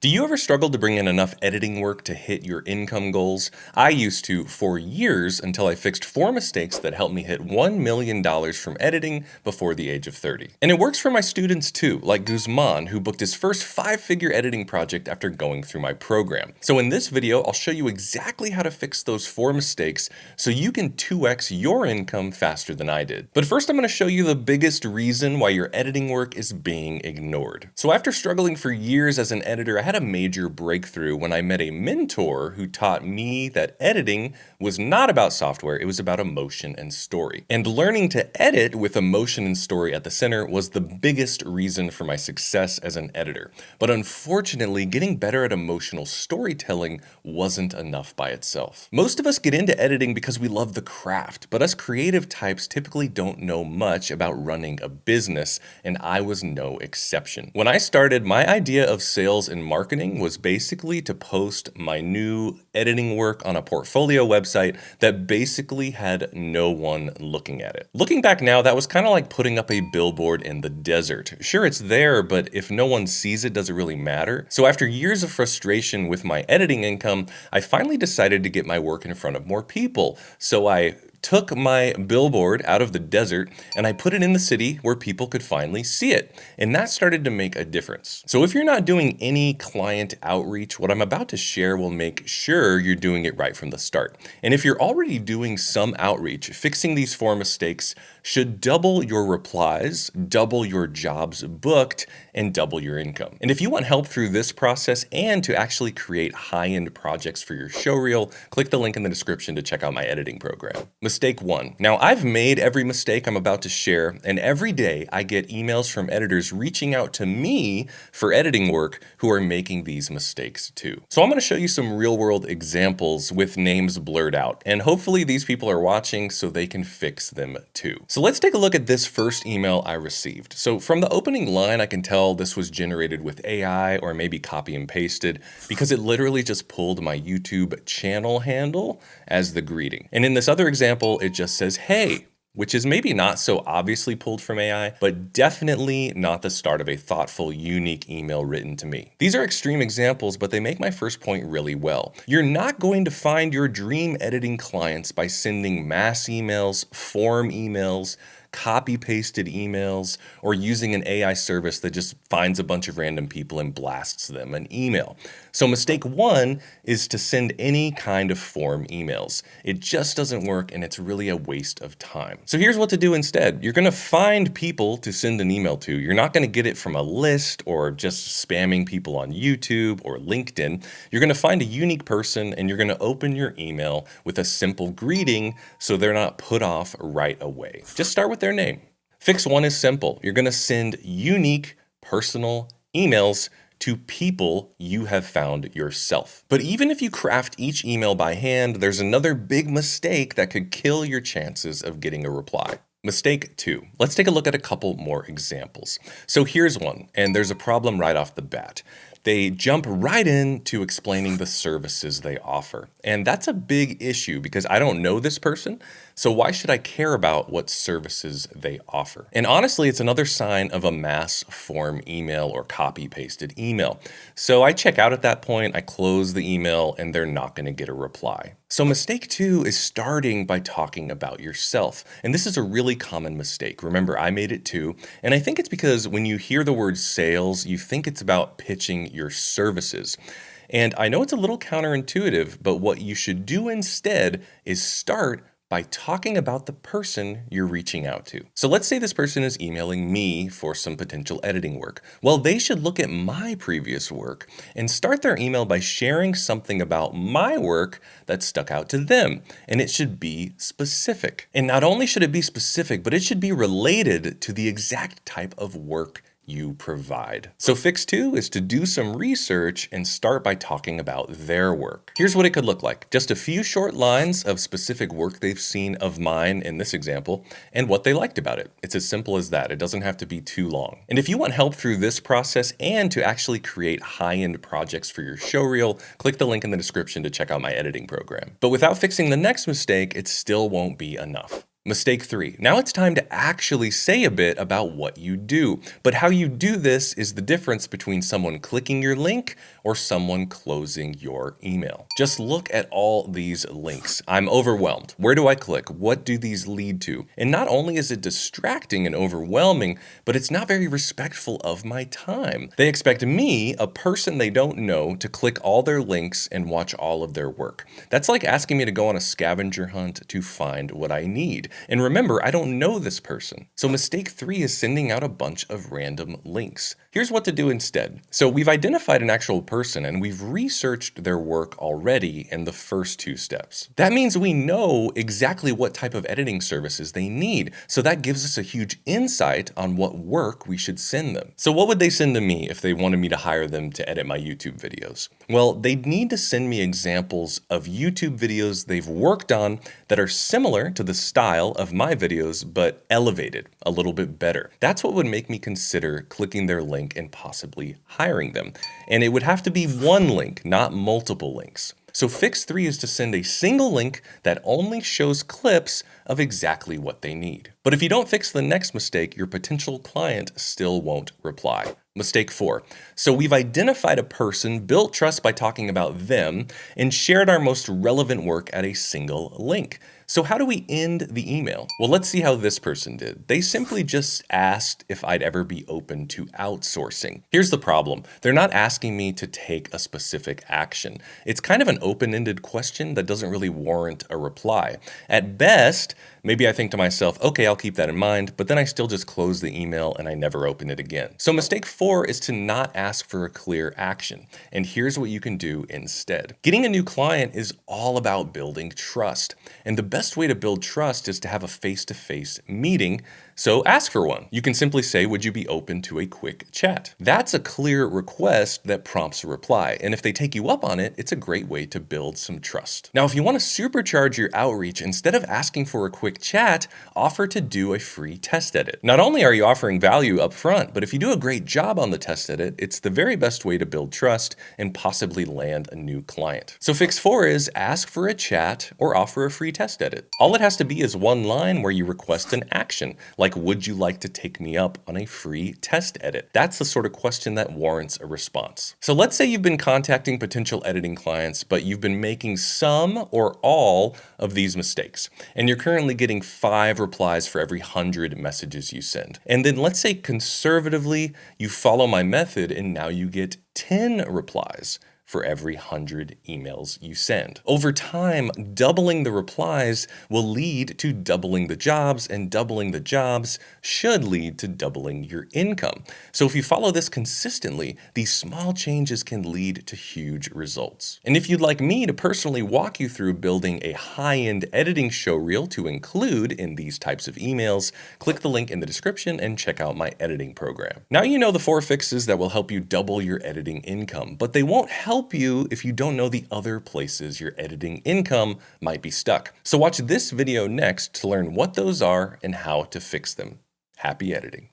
Do you ever struggle to bring in enough editing work to hit your income goals? I used to for years until I fixed 4 mistakes that helped me hit $1 million from editing before the age of 30. And it works for my students too, like Guzman, who booked his first 5-figure editing project after going through my program. So in this video, I'll show you exactly how to fix those 4 mistakes so you can 2x your income faster than I did. But first, I'm going to show you the biggest reason why your editing work is being ignored. So after struggling for years as an editor, I had a major breakthrough when I met a mentor who taught me that editing was not about software, it was about emotion and story. And learning to edit with emotion and story at the center was the biggest reason for my success as an editor. But unfortunately, getting better at emotional storytelling wasn't enough by itself. Most of us get into editing because we love the craft, but us creative types typically don't know much about running a business, and I was no exception. When I started, my idea of sales and marketing was basically to post my new editing work on a portfolio website that basically had no one looking at it. Looking back now, that was kind of like putting up a billboard in the desert. Sure, it's there, but if no one sees it, does it really matter? So after years of frustration with my editing income, I finally decided to get my work in front of more people. So I took my billboard out of the desert and I put it in the city where people could finally see it. And that started to make a difference. So if you're not doing any client outreach, what I'm about to share will make sure you're doing it right from the start. And if you're already doing some outreach, fixing these 4 mistakes should double your replies, double your jobs booked, and double your income. And if you want help through this process and to actually create high-end projects for your showreel, click the link in the description to check out my editing program. Mistake 1. Now, I've made every mistake I'm about to share, and every day I get emails from editors reaching out to me for editing work who are making these mistakes too. So I'm going to show you some real-world examples with names blurred out, and hopefully these people are watching so they can fix them too. So let's take a look at this first email I received. So from the opening line, I can tell this was generated with AI or maybe copy and pasted because it literally just pulled my YouTube channel handle as the greeting. And in this other example, it just says, "Hey," which is maybe not so obviously pulled from AI, but definitely not the start of a thoughtful, unique email written to me. These are extreme examples, but they make my first point really well. You're not going to find your dream editing clients by sending mass emails, form emails, copy-pasted emails, or using an AI service that just finds a bunch of random people and blasts them an email. So mistake 1 is to send any kind of form emails. It just doesn't work, and it's really a waste of time. So here's what to do instead. You're going to find people to send an email to. You're not going to get it from a list or just spamming people on YouTube or LinkedIn. You're going to find a unique person, and you're going to open your email with a simple greeting so they're not put off right away. Just start with their name. Fix 1 is simple. You're going to send unique, personal emails to people you have found yourself. But even if you craft each email by hand, there's another big mistake that could kill your chances of getting a reply. Mistake 2. Let's take a look at a couple more examples. So here's one, and there's a problem right off the bat. They jump right into explaining the services they offer. And that's a big issue because I don't know this person, so why should I care about what services they offer? And honestly, it's another sign of a mass form email or copy-pasted email. So I check out at that point, I close the email, and they're not going to get a reply. So mistake 2 is starting by talking about yourself. And this is a really common mistake. Remember, I made it too. And I think it's because when you hear the word sales, you think it's about pitching your services. And I know it's a little counterintuitive, but what you should do instead is start by talking about the person you're reaching out to. So let's say this person is emailing me for some potential editing work. Well, they should look at my previous work and start their email by sharing something about my work that stuck out to them. And it should be specific. And not only should it be specific, but it should be related to the exact type of work you provide. So fix 2 is to do some research and start by talking about their work. Here's what it could look like. Just a few short lines of specific work they've seen of mine in this example and what they liked about it. It's as simple as that. It doesn't have to be too long. And if you want help through this process and to actually create high-end projects for your showreel, click the link in the description to check out my editing program. But without fixing the next mistake, it still won't be enough. Mistake 3. Now it's time to actually say a bit about what you do. But how you do this is the difference between someone clicking your link or someone closing your email. Just look at all these links. I'm overwhelmed. Where do I click? What do these lead to? And not only is it distracting and overwhelming, but it's not very respectful of my time. They expect me, a person they don't know, to click all their links and watch all of their work. That's like asking me to go on a scavenger hunt to find what I need. And remember, I don't know this person. So mistake 3 is sending out a bunch of random links. Here's what to do instead. So we've identified an actual person and we've researched their work already in the first 2 steps. That means we know exactly what type of editing services they need. So that gives us a huge insight on what work we should send them. So what would they send to me if they wanted me to hire them to edit my YouTube videos? Well, they'd need to send me examples of YouTube videos they've worked on that are similar to the style of my videos, but elevated a little bit better. That's what would make me consider clicking their link and possibly hiring them. And it would have to be one link, not multiple links. So fix 3 is to send a single link that only shows clips of exactly what they need. But if you don't fix the next mistake, your potential client still won't reply. Mistake 4. So we've identified a person, built trust by talking about them, and shared our most relevant work at a single link. So how do we end the email? Well, let's see how this person did. They simply just asked if I'd ever be open to outsourcing. Here's the problem. They're not asking me to take a specific action. It's kind of an open-ended question that doesn't really warrant a reply. At best, maybe I think to myself, okay, I'll keep that in mind, but then I still just close the email and I never open it again. So mistake 4 is to not ask for a clear action. And here's what you can do instead. Getting a new client is all about building trust. And the best way to build trust is to have a face-to-face meeting, so ask for one. You can simply say, would you be open to a quick chat? That's a clear request that prompts a reply, and if they take you up on it, it's a great way to build some trust. Now, if you want to supercharge your outreach, instead of asking for a quick chat, offer to do a free test edit. Not only are you offering value up front, but if you do a great job on the test edit, it's the very best way to build trust and possibly land a new client. So fix 4 is ask for a chat or offer a free test edit. All it has to be is one line where you request an action, like would you like to take me up on a free test edit? That's the sort of question that warrants a response. So let's say you've been contacting potential editing clients, but you've been making some or all of these mistakes, and you're currently getting 5 replies for every 100 messages you send. And then let's say conservatively, you follow my method and now you get 10 replies for every 100 emails you send. Over time, doubling the replies will lead to doubling the jobs, and doubling the jobs should lead to doubling your income. So if you follow this consistently, these small changes can lead to huge results. And if you'd like me to personally walk you through building a high-end editing show reel to include in these types of emails, click the link in the description and check out my editing program. Now you know the 4 fixes that will help you double your editing income, but they won't help you if you don't know the other places your editing income might be stuck. So watch this video next to learn what those are and how to fix them. Happy editing.